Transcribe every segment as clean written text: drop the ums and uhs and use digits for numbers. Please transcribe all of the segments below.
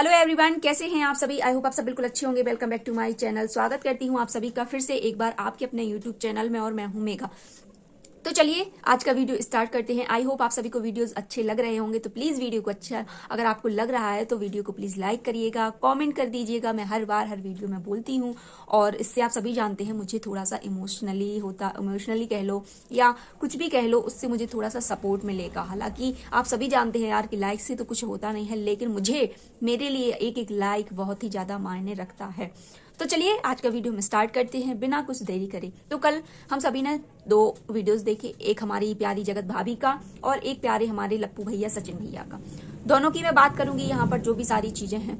Hello everyone, कैसे हैं आप सभी। आई होप आप सब बिल्कुल अच्छे होंगे। Welcome back to my channel. स्वागत करती हूं आप सभी का फिर से एक बार आपके अपने यूट्यूब चैनल में, और मैं हूं मेघा। तो चलिए आज का वीडियो स्टार्ट करते हैं। आई होप आप सभी को वीडियोस अच्छे लग रहे होंगे। तो प्लीज वीडियो को अच्छा अगर आपको लग रहा है तो वीडियो को प्लीज लाइक करिएगा, कमेंट कर दीजिएगा। मैं हर बार हर वीडियो में बोलती हूँ, और इससे आप सभी जानते हैं मुझे थोड़ा सा इमोशनली कह लो या कुछ भी कह लो, उससे मुझे थोड़ा सा सपोर्ट मिलेगा। हालांकि आप सभी जानते हैं यार कि लाइक से तो कुछ होता नहीं है, लेकिन मेरे लिए एक एक लाइक बहुत ही ज्यादा मायने रखता है। तो चलिए आज का वीडियो में स्टार्ट करते हैं बिना कुछ देरी करे। तो कल हम सभी ने 2 वीडियोस देखे, एक हमारी प्यारी जगत भाभी का और एक प्यारे हमारे लप्पू भैया सचिन भैया का। दोनों की मैं बात करूंगी यहाँ पर जो भी सारी चीजें हैं।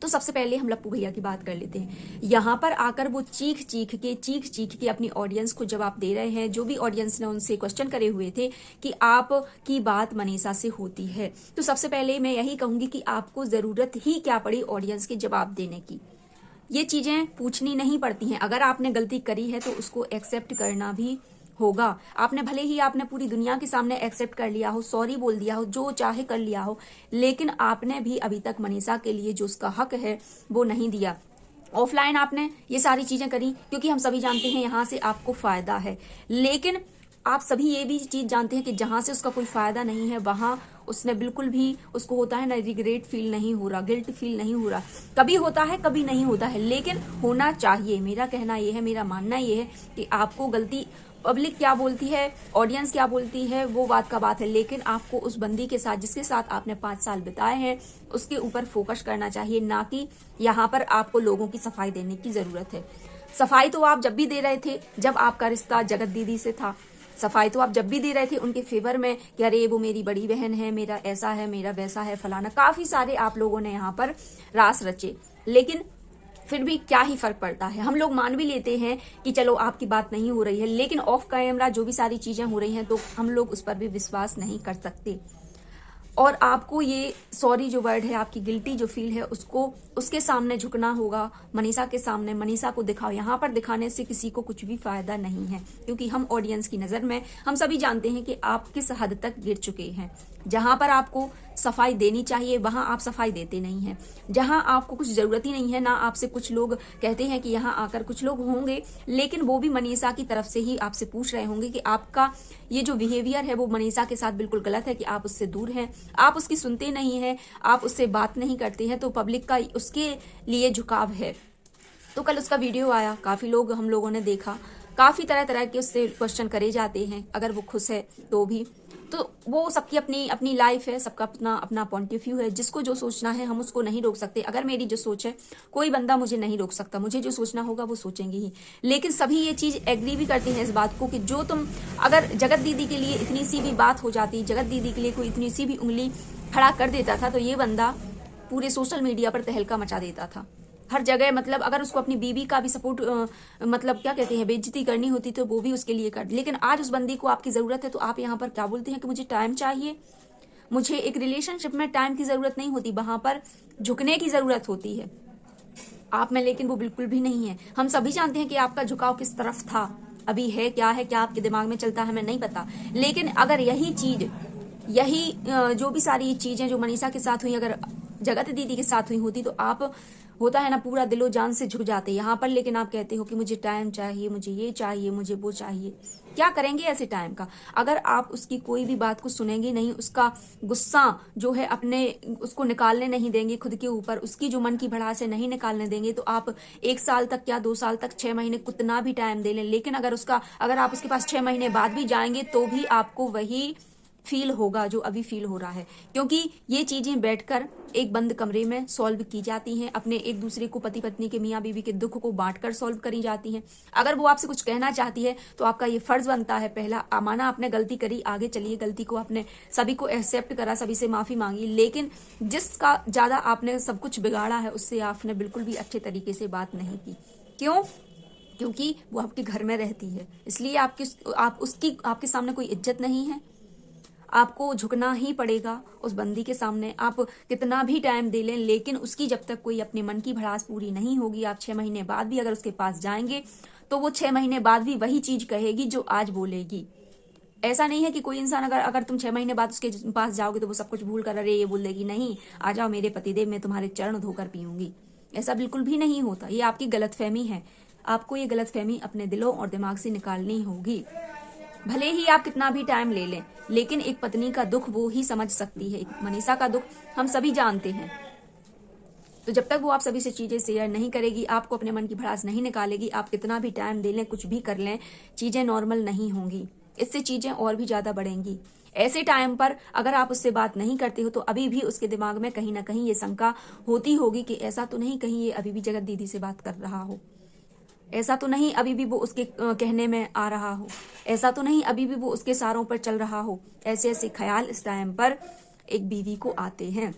तो सबसे पहले हम लप्पू भैया की बात कर लेते हैं। यहाँ पर आकर वो चीख चीख के अपनी ऑडियंस को जवाब दे रहे हैं। जो भी ऑडियंस ने उनसे क्वेश्चन करे हुए थे कि आप की बात मनीषा से होती है, तो सबसे पहले मैं यही कहूंगी कि आपको जरूरत ही क्या पड़ी ऑडियंस के जवाब देने की। ये चीजें पूछनी नहीं पड़ती हैं। अगर आपने गलती करी है तो उसको एक्सेप्ट करना भी होगा। आपने भले ही आपने पूरी दुनिया के सामने एक्सेप्ट कर लिया हो, सॉरी बोल दिया हो, जो चाहे कर लिया हो, लेकिन आपने भी अभी तक मनीषा के लिए जो उसका हक है वो नहीं दिया। ऑफलाइन आपने ये सारी चीजें करी क्योंकि हम सभी जानते हैं यहाँ से आपको फायदा है, लेकिन आप सभी ये भी चीज जानते हैं कि जहां से उसका कोई फायदा नहीं है वहां उसने बिल्कुल भी, उसको होता है ना, रिग्रेट फील नहीं हो रहा, गिल्ट फील नहीं हो रहा। कभी होता है कभी नहीं होता है, लेकिन होना चाहिए। मेरा कहना ये है, मेरा मानना ये है कि आपको गलती, पब्लिक क्या बोलती है, ऑडियंस क्या बोलती है, वो बात का बात है, लेकिन आपको उस बंदी के साथ जिसके साथ आपने 5 साल बिताए हैं उसके ऊपर फोकस करना चाहिए, ना कि यहाँ पर आपको लोगों की सफाई देने की जरूरत है। सफाई तो आप जब भी दे रहे थे जब आपका रिश्ता जगत दीदी से था। सफाई तो आप जब भी दे रहे थे उनके फेवर में कि अरे वो मेरी बड़ी बहन है, मेरा ऐसा है, मेरा वैसा है, फलाना। काफी सारे आप लोगों ने यहाँ पर रास रचे, लेकिन फिर भी क्या ही फर्क पड़ता है। हम लोग मान भी लेते हैं कि चलो आपकी बात नहीं हो रही है, लेकिन ऑफ कैमरा जो भी सारी चीजें हो रही हैं तो हम लोग उस पर भी विश्वास नहीं कर सकते। और आपको ये सॉरी जो वर्ड है, आपकी गिल्टी जो फील है, उसको उसके सामने झुकना होगा, मनीषा के सामने। मनीषा को दिखाओ। यहाँ पर दिखाने से किसी को कुछ भी फायदा नहीं है, क्योंकि हम ऑडियंस की नजर में हम सभी जानते हैं कि आप किस हद तक गिर चुके हैं। जहां पर आपको सफाई देनी चाहिए वहां आप सफाई देते नहीं हैं। जहां आपको कुछ जरूरत ही नहीं है ना, आपसे कुछ लोग कहते हैं कि यहाँ आकर कुछ लोग होंगे, लेकिन वो भी मनीषा की तरफ से ही आपसे पूछ रहे होंगे कि आपका ये जो बिहेवियर है वो मनीषा के साथ बिल्कुल गलत है, कि आप उससे दूर हैं, आप उसकी सुनते नहीं हैं, आप उससे बात नहीं करते हैं। तो पब्लिक का उसके लिए झुकाव है। तो कल उसका वीडियो आया, काफी लोग हम लोगों ने देखा, काफी तरह तरह के उससे क्वेश्चन करे जाते हैं। अगर वो खुश है तो भी, तो वो सबकी अपनी अपनी लाइफ है, सबका अपना अपना पॉइंट ऑफ व्यू है। जिसको जो सोचना है हम उसको नहीं रोक सकते। अगर मेरी जो सोच है कोई बंदा मुझे नहीं रोक सकता, मुझे जो सोचना होगा वो सोचेंगे ही। लेकिन सभी ये चीज एग्री भी करते हैं इस बात को कि जो तुम, अगर जगत दीदी के लिए इतनी सी भी बात हो जाती, जगत दीदी के लिए कोई इतनी सी भी उंगली खड़ा कर देता था, तो ये बंदा पूरे सोशल मीडिया पर तहलका मचा देता था हर जगह। मतलब अगर उसको अपनी बीवी का भी सपोर्ट, मतलब क्या कहते हैं, बेइज्जती करनी होती तो वो भी उसके लिए कर। लेकिन आज उस बंदी को आपकी जरूरत है तो आप यहाँ पर क्या बोलते हैं कि मुझे टाइम चाहिए। मुझे एक रिलेशनशिप में टाइम की जरूरत नहीं होती, वहां पर झुकने की जरूरत होती है। आप में लेकिन वो बिल्कुल भी नहीं है। हम सभी जानते हैं कि आपका झुकाव किस तरफ था, अभी है क्या आपके दिमाग में चलता है हमें नहीं पता। लेकिन अगर यही चीज, यही जो भी सारी चीजें जो मनीषा के साथ हुई अगर जगत दीदी के साथ हुई होती तो आप, होता है ना, पूरा दिलो जान से झुक जाते यहाँ पर। लेकिन आप कहते हो कि मुझे टाइम चाहिए, मुझे ये चाहिए, मुझे वो चाहिए। क्या करेंगे ऐसे टाइम का? अगर आप उसकी कोई भी बात को सुनेंगे नहीं, उसका गुस्सा जो है अपने उसको निकालने नहीं देंगे खुद के ऊपर, उसकी जो मन की भड़ास है नहीं निकालने देंगे, तो आप 1 साल तक क्या 2 साल तक 6 महीने कितना भी टाइम दे लें, लेकिन अगर आप उसके पास 6 महीने बाद भी जाएंगे तो भी आपको वही फील होगा जो अभी फील हो रहा है। क्योंकि ये चीजें बैठकर एक बंद कमरे में सॉल्व की जाती हैं। अपने एक दूसरे को, पति पत्नी के, मियाँ बीवी के दुख को बांटकर सॉल्व करी जाती हैं। अगर वो आपसे कुछ कहना चाहती है तो आपका ये फर्ज बनता है, पहला माना आपने गलती करी, आगे चलिए, गलती को आपने सभी को एक्सेप्ट करा, सभी से माफी मांगी। लेकिन जिसका ज्यादा आपने सब कुछ बिगाड़ा है उससे आपने बिल्कुल भी अच्छे तरीके से बात नहीं की। क्यों? क्योंकि वो आपके घर में रहती है, इसलिए आपके सामने कोई इज्जत नहीं है। आपको झुकना ही पड़ेगा उस बंदी के सामने। आप कितना भी टाइम दे लें, लेकिन उसकी जब तक कोई अपने मन की भड़ास पूरी नहीं होगी, आप 6 महीने बाद भी अगर उसके पास जाएंगे तो वो 6 महीने बाद भी वही चीज कहेगी जो आज बोलेगी। ऐसा नहीं है कि कोई इंसान अगर तुम 6 महीने बाद उसके पास जाओगे तो वो सब कुछ भूल कर अरे ये बोल देगी नहीं आ जाओ मेरे पतिदेव, मैं तुम्हारे चरण धोकर पीऊंगी। ऐसा बिल्कुल भी नहीं होता, ये आपकी गलतफहमी है। आपको ये गलतफहमी अपने दिलों और दिमाग से निकालनी होगी। भले ही आप कितना भी टाइम ले लें, लेकिन एक पत्नी का दुख वो ही समझ सकती है। मनीषा का दुख हम सभी जानते हैं। तो जब तक वो आप सभी से चीजें शेयर नहीं करेगी, आपको अपने मन की भड़ास नहीं निकालेगी, आप कितना भी टाइम दे लें, कुछ भी कर लें, चीजें नॉर्मल नहीं होंगी। इससे चीजें और भी ज्यादा बढ़ेंगी। ऐसे टाइम पर अगर आप उससे बात नहीं करते हो तो अभी भी उसके दिमाग में कहीं ना कहीं ये शंका होती होगी कि ऐसा तो नहीं कहीं ये अभी भी जगत दीदी से बात कर रहा हो, ऐसा तो नहीं अभी भी वो उसके कहने में आ रहा हो, ऐसा तो नहीं अभी भी वो उसके सारों पर चल रहा हो। ऐसे ऐसे ख्याल इस टाइम पर एक बीवी को आते हैं।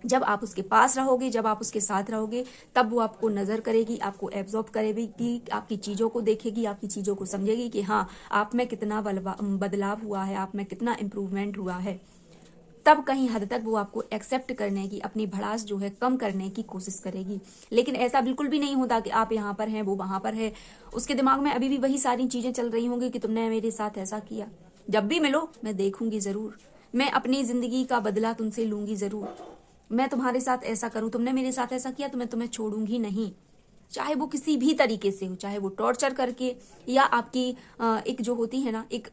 जब आप उसके पास रहोगे, जब आप उसके साथ रहोगे, तब वो आपको नजर करेगी, आपको एब्जॉर्ब करेगी, आपकी चीजों को देखेगी, आपकी चीजों को समझेगी कि हाँ आप में कितना बदलाव हुआ है, आप में कितना इम्प्रूवमेंट हुआ है। तब कहीं हद तक वो आपको एक्सेप्ट करने की, अपनी भड़ास जो है कम करने की कोशिश करेगी। लेकिन ऐसा बिल्कुल भी नहीं होता कि आप यहाँ पर हैं वो वहां पर है। उसके दिमाग में अभी भी वही सारी चीजें चल रही होंगी कि तुमने मेरे साथ ऐसा किया। जब भी मिलो मैं देखूंगी जरूर, मैं अपनी जिंदगी का बदला तुमसे लूंगी जरूर, मैं तुम्हारे साथ ऐसा करूं, तुमने मेरे साथ ऐसा किया तो मैं तुम्हें छोड़ूंगी नहीं। चाहे वो किसी भी तरीके से हो, चाहे वो टॉर्चर करके या आपकी एक जो होती है ना, एक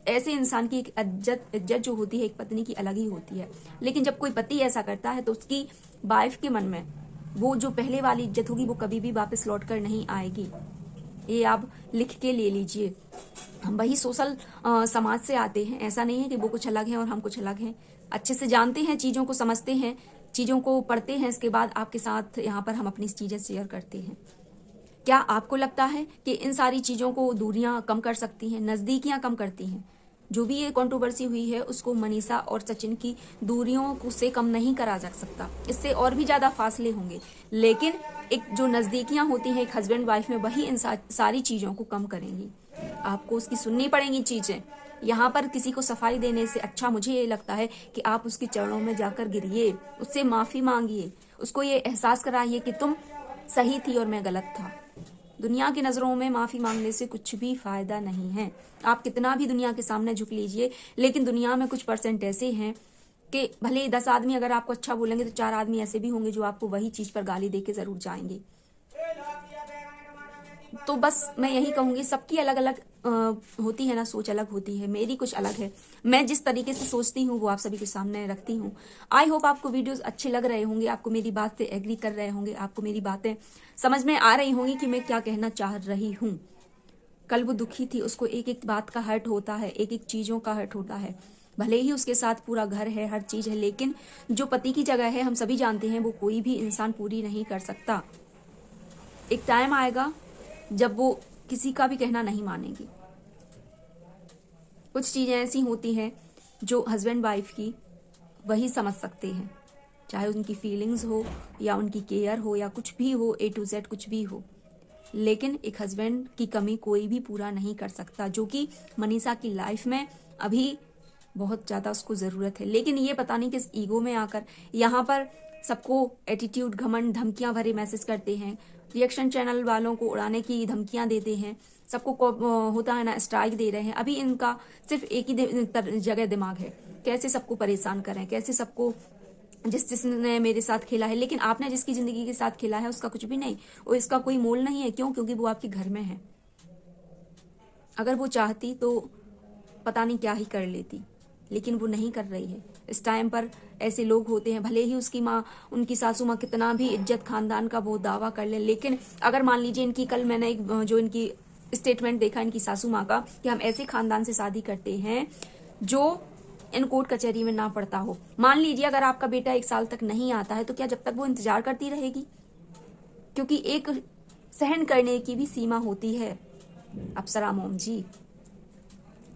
ऐसे इंसान की एक इज्जत जो होती है एक पत्नी की अलग ही होती है। लेकिन जब कोई पति ऐसा करता है तो उसकी वाइफ के मन में वो जो पहले वाली इज्जत होगी वो कभी भी वापस लौट कर नहीं आएगी। ये आप लिख के ले लीजिए। हम वही सोशल समाज से आते हैं, ऐसा नहीं है कि वो कुछ अलग है और हम कुछ अलग हैं। अच्छे से जानते हैं, चीजों को समझते हैं, चीजों को पढ़ते हैं, इसके बाद आपके साथ यहाँ पर हम अपनी चीजें शेयर करते हैं। क्या आपको लगता है कि इन सारी चीजों को दूरियां कम कर सकती हैं, नजदीकियां कम करती हैं? जो भी ये कंट्रोवर्सी हुई है उसको मनीषा और सचिन की दूरियों से कम नहीं करा जा सकता, इससे और भी ज्यादा फासले होंगे। लेकिन एक जो नजदीकियां होती हैं एक हस्बैंड वाइफ में, वही इन सारी चीजों को कम करेंगी। आपको उसकी सुननी पड़ेंगी चीजें। यहाँ पर किसी को सफाई देने से अच्छा मुझे ये लगता है कि आप उसके चरणों में जाकर गिरिए, उससे माफी मांगिए, उसको ये एहसास कराइए कि तुम सही थी और मैं गलत था। दुनिया की नजरों में माफी मांगने से कुछ भी फायदा नहीं है। आप कितना भी दुनिया के सामने झुक लीजिए, लेकिन दुनिया में कुछ परसेंट ऐसे हैं कि भले ही 10 आदमी अगर आपको अच्छा बोलेंगे तो 4 आदमी ऐसे भी होंगे जो आपको वही चीज पर गाली देके जरूर जाएंगे। तो बस मैं यही कहूंगी, सबकी अलग अलग होती है ना, सोच अलग होती है, मेरी कुछ अलग है। मैं जिस तरीके से सोचती हूँ वो आप सभी के सामने रखती हूँ। आई होप आपको वीडियोस अच्छे लग रहे होंगे, आपको मेरी बात से एग्री कर रहे होंगे, आपको मेरी बातें समझ में आ रही होंगी कि मैं क्या कहना चाह रही हूँ। कल वो दुखी थी, उसको एक एक बात का हर्ट होता है, एक एक चीजों का हर्ट होता है। भले ही उसके साथ पूरा घर है, हर चीज है, लेकिन जो पति की जगह है हम सभी जानते हैं वो कोई भी इंसान पूरी नहीं कर सकता। एक टाइम आएगा जब वो किसी का भी कहना नहीं मानेगी। कुछ चीजें ऐसी होती हैं जो हस्बैंड वाइफ की वही समझ सकते हैं, चाहे उनकी फीलिंग्स हो या उनकी केयर हो या कुछ भी हो, A to Z कुछ भी हो। लेकिन एक हस्बैंड की कमी कोई भी पूरा नहीं कर सकता, जो कि मनीषा की लाइफ में अभी बहुत ज्यादा उसको जरूरत है। लेकिन ये पता नहीं किस ईगो में आकर यहाँ पर सबको एटीट्यूड, घमंड, धमकियां भरे मैसेज करते हैं, रिएक्शन चैनल वालों को उड़ाने की धमकियां देते हैं, सबको होता है ना स्ट्राइक दे रहे हैं। अभी इनका सिर्फ एक ही जगह दिमाग है, कैसे सबको परेशान करें, कैसे सबको, जिसने मेरे साथ खेला है, लेकिन आपने जिसकी जिंदगी के साथ खेला है उसका कुछ भी नहीं, और इसका कोई मोल नहीं है। क्यों? क्योंकि वो आपके घर में है। अगर वो चाहती तो पता नहीं क्या ही कर लेती, लेकिन वो नहीं कर रही है। इस टाइम पर ऐसे लोग होते हैं, भले ही उसकी माँ, उनकी सासू माँ कितना भी इज्जत खानदान का वो दावा कर ले, लेकिन अगर मान लीजिए इनकी, कल मैंने एक जो इनकी स्टेटमेंट देखा इनकी सासू माँ का कि हम ऐसे खानदान से शादी करते हैं जो इन कोर्ट कचहरी में ना पड़ता हो। मान लीजिए अगर आपका बेटा 1 साल तक नहीं आता है तो क्या जब तक वो इंतजार करती रहेगी? क्योंकि एक सहन करने की भी सीमा होती है। अप्सरा मोम जी,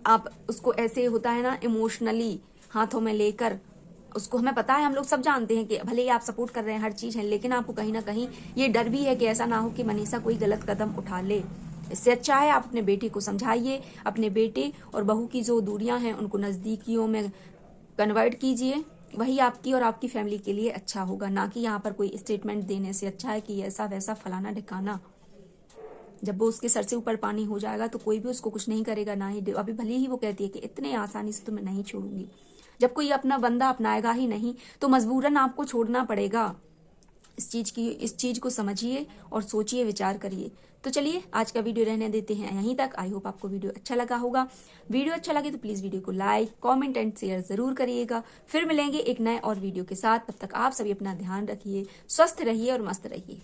आप उसको ऐसे होता है ना इमोशनली हाथों में लेकर उसको, हमें पता है, हम लोग सब जानते हैं कि भले ही आप सपोर्ट कर रहे हैं हर चीज है, लेकिन आपको कहीं ना कहीं ये डर भी है कि ऐसा ना हो कि मनीषा कोई गलत कदम उठा ले। इससे अच्छा है आप अपने बेटे को समझाइए, अपने बेटे और बहू की जो दूरियां हैं उनको नजदीकियों में कन्वर्ट कीजिए। वही आपकी और आपकी फैमिली के लिए अच्छा होगा, ना कि यहाँ पर कोई स्टेटमेंट देने से अच्छा है कि ऐसा वैसा फलाना ढिकाना। जब वो उसके सर से ऊपर पानी हो जाएगा तो कोई भी उसको कुछ नहीं करेगा, ना ही अभी भले ही वो कहती है कि इतने आसानी से तो मैं नहीं छोड़ूंगी, जब कोई अपना बंदा अपनाएगा ही नहीं तो मजबूरन आपको छोड़ना पड़ेगा। इस चीज को समझिए और सोचिए, विचार करिए। तो चलिए आज का वीडियो रहने देते हैं यहीं तक। आई होप आपको वीडियो अच्छा लगा होगा। वीडियो अच्छा लगे तो प्लीज वीडियो को लाइक, कमेंट एंड शेयर जरूर करिएगा। फिर मिलेंगे एक नए और वीडियो के साथ। तब तक आप सभी अपना ध्यान रखिए, स्वस्थ रहिए और मस्त रहिए।